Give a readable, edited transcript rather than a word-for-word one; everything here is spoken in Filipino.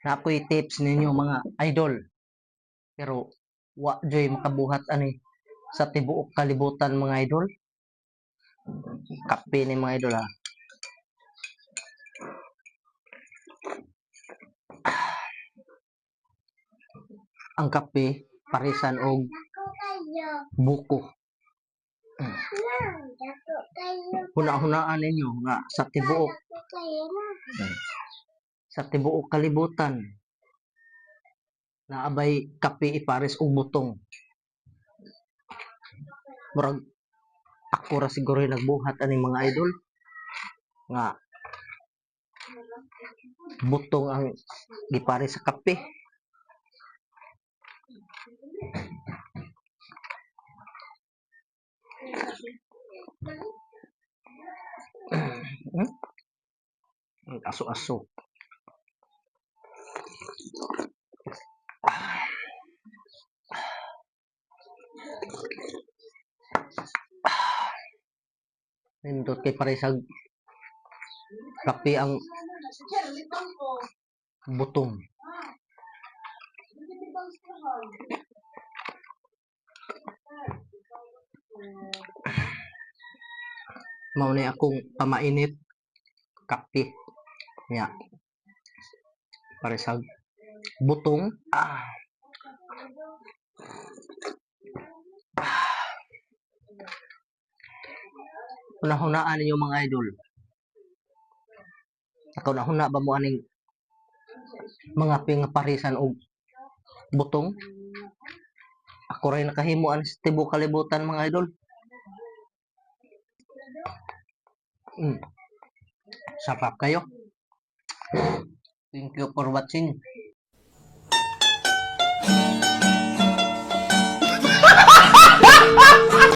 na ako'y tips ninyo mga idol. Pero wa joy makabuhat ani sa tibuok kalibutan mga idol. Kape ni mga idol ha. Ang kape parisan og buko. Huna-hunaan ninyo nga sa tibuok kalibutan na abay kape ipares og butong. Murag ako ra siguro nagbuhat ani mga idol nga butong ang gipares sa kape. Aso-aso. Nindot kay paresag kape ang butong. Mao ni akong pamainit kape nya paresag butong. Hunahunaan ninyo mga idol. Ako na ba mo aning mga parisan og butong? Ako rin nakahimuan sa tibuok kalibutan mga idol. Sarap kayo. Thank you for watching.